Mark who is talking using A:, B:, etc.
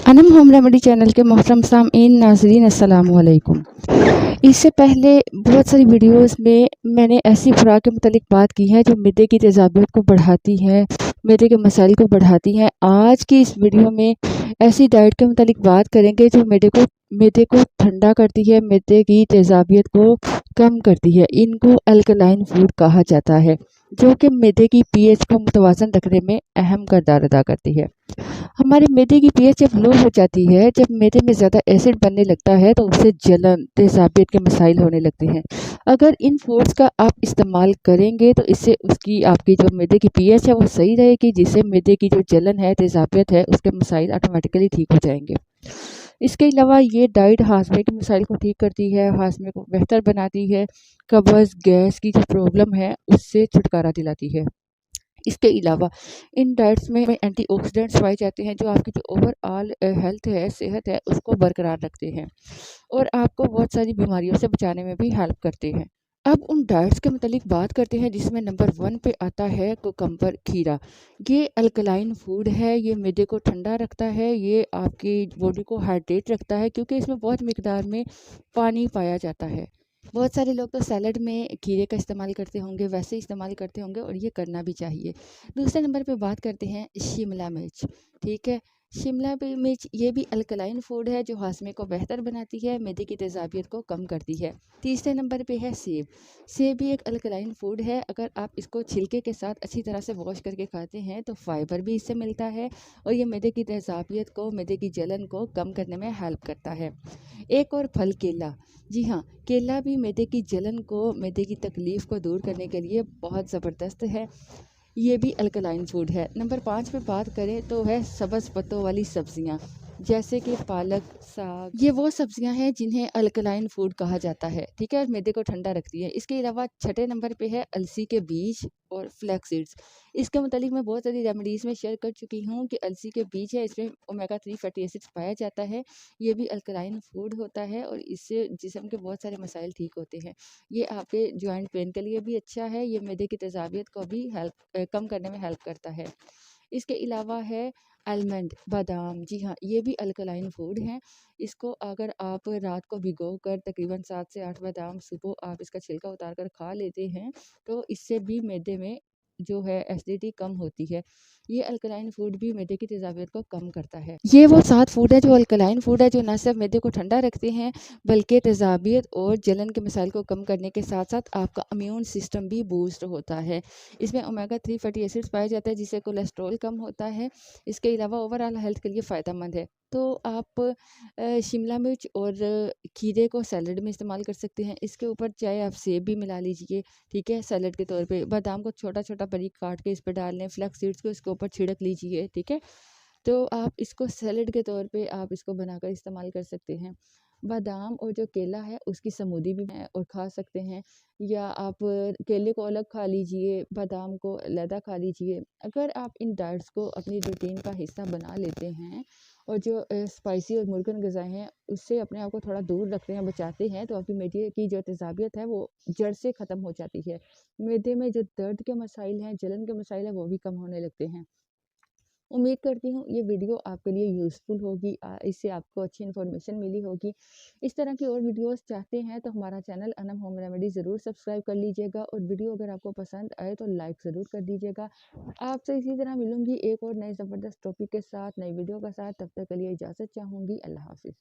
A: Anam home remedy channel के मोहतरम सामीन नाज़रीन अस्सलाम वालेकुम। इससे पहले बहुत सारी वीडियोस में मैंने ऐसी खुराक के मुतालिक बात की है जो मिदे की तेज़ाबियत को बढ़ाती है, मिदे के मसाइल को बढ़ाती हैं। आज की इस वीडियो में ऐसी डाइट के मुतालिक बात करेंगे जो मिदे को ठंडा करती है, मिदे की तेज़ाबियत को कम करती है। इनको अल्कलाइन फूड कहा जाता है, जो कि मिदे की पीएच को मुतवाज़न रखने में अहम किरदार अदा करती है। हमारे मैदे की पीएच जब लो हो जाती है, जब मैदे में ज़्यादा एसिड बनने लगता है तो उससे जलन, तेज़ाबियत के मसाइल होने लगते हैं। अगर इन फूड्स का आप इस्तेमाल करेंगे तो इससे आपकी जो मैदे की पीएच है वो सही रहेगी, जिससे मैदे की जो जलन है, तेज़ाबियत है, उसके मसाइल ऑटोमेटिकली ठीक हो जाएंगे। इसके अलावा ये डाइट हाजमे के मसाइल को ठीक करती है, हाजमे को बेहतर बनाती है, कब्ज़, गैस की जो प्रॉब्लम है उससे छुटकारा दिलाती है। इसके अलावा इन डाइट्स में एंटीऑक्सीडेंट्स पाए जाते हैं जो आपकी जो ओवरऑल हेल्थ है, सेहत है, उसको बरकरार रखते हैं और आपको बहुत सारी बीमारियों से बचाने में भी हेल्प करते हैं। अब उन डाइट्स के मुतालिक बात करते हैं जिसमें नंबर 1 पे आता है कुकम्बर, खीरा। ये अल्कलाइन फूड है, ये मैदे को ठंडा रखता है, ये आपकी बॉडी को हाइड्रेट रखता है क्योंकि इसमें बहुत मिकदार में पानी पाया जाता है। बहुत सारे लोग तो सैलड में खीरे का इस्तेमाल करते होंगे, वैसे इस्तेमाल करते होंगे और ये करना भी चाहिए। दूसरे नंबर पे बात करते हैं शिमला मिर्च, ठीक है। शिमला मिर्च ये भी अल्कलाइन फूड है जो हाजमे को बेहतर बनाती है, मैदे की तेज़ाबियत को कम करती है। तीसरे नंबर पे है सेब। सेब भी एक अल्कलाइन फूड है, अगर आप इसको छिलके के साथ अच्छी तरह से वॉश करके खाते हैं तो फाइबर भी इससे मिलता है और ये मैदे की तेज़ाबियत को, मैदे की जलन को कम करने में हेल्प करता है। एक और फल केला, जी हाँ, केला भी मैदे की जलन को, मैदे की तकलीफ़ को दूर करने के लिए बहुत ज़बरदस्त है। ये भी अल्कलाइन फूड है। नंबर 5 पे बात करें तो है सब्ज़ पत्तों वाली सब्जियां, जैसे कि पालक, साग। ये वो सब्जियां हैं जिन्हें अल्कलाइन फूड कहा जाता है, ठीक है, और मैदे को ठंडा रखती है। इसके अलावा छठे नंबर पे है अलसी के बीज और फ्लैक्स सीड्स। इसके मुतालिक मैं बहुत सारी रेमेडीज़ में शेयर कर चुकी हूँ कि अलसी के बीज है, इसमें ओमेगा 3 फैटी एसिड्स पाया जाता है। ये भी अल्कलाइन फूड होता है और इससे जिस्म के बहुत सारे मसाइल ठीक होते हैं। ये आपके जॉइंट पेन के लिए भी अच्छा है, ये मैदे की तेज़ाबियत को भी कम करने में हेल्प करता है। इसके अलावा है आलमंड, बादाम, जी हाँ, ये भी अल्कलाइन फूड हैं। इसको अगर आप रात को भिगो कर तकरीबन 7 से 8 बादाम सुबह आप इसका छिलका उतार कर खा लेते हैं तो इससे भी मैदे में जो है एसिडिटी कम होती है। ये अल्कलाइन फूड भी मैदे की तेज़ाबियत को कम करता है। ये वो 7 फूड है जो अल्कलाइन फूड है, जो न सिर्फ मैदे को ठंडा रखते हैं बल्कि तेज़ाबियत और जलन के मसाइल को कम करने के साथ साथ आपका इम्यून सिस्टम भी बूस्ट होता है। इसमें ओमेगा 3 फैटी एसिड्स पाए जाते हैं जिससे कोलेस्ट्रॉल कम होता है। इसके अलावा ओवरऑल हेल्थ के लिए फ़ायदेमंद है। तो आप शिमला मिर्च और खीरे को सैलड में इस्तेमाल कर सकते हैं। इसके ऊपर चाहे आप सेब भी मिला लीजिए, ठीक है, सैलड के तौर पे। बादाम को छोटा-छोटा बारीक काट के इस पे डाल लें, फ्लैक्स सीड्स को इसके ऊपर छिड़क लीजिए, ठीक है। तो आप इसको सैलड के तौर पे आप इसको बनाकर इस्तेमाल कर सकते हैं। बादाम और जो केला है उसकी स्मूदी भी है और खा सकते हैं, या आप केले को अलग खा लीजिए, बादाम को अलहदा खा लीजिए। अगर आप इन डाइट्स को अपनी रूटीन का हिस्सा बना लेते हैं और जो स्पाइसी और मुर्गन ग़िज़ाएँ हैं उससे अपने आप को थोड़ा दूर रखते हैं, बचाते हैं, तो आपकी मैदे की जो तेज़ाबियत है वो जड़ से ख़त्म हो जाती है। मैदे में जो दर्द के मसाइल हैं, जलन के मसाइल हैं, वो भी कम होने लगते हैं। उम्मीद करती हूँ ये वीडियो आपके लिए यूज़फुल होगी, इससे आपको अच्छी इन्फॉर्मेशन मिली होगी। इस तरह की और वीडियोस चाहते हैं तो हमारा चैनल अनम होम रेमेडी ज़रूर सब्सक्राइब कर लीजिएगा और वीडियो अगर आपको पसंद आए तो लाइक ज़रूर कर दीजिएगा। आपसे इसी तरह मिलूंगी एक और नए ज़बरदस्त टॉपिक के साथ, नई वीडियो के साथ। तब तक के लिए इजाज़त चाहूँगी। अल्लाह हाफिज़।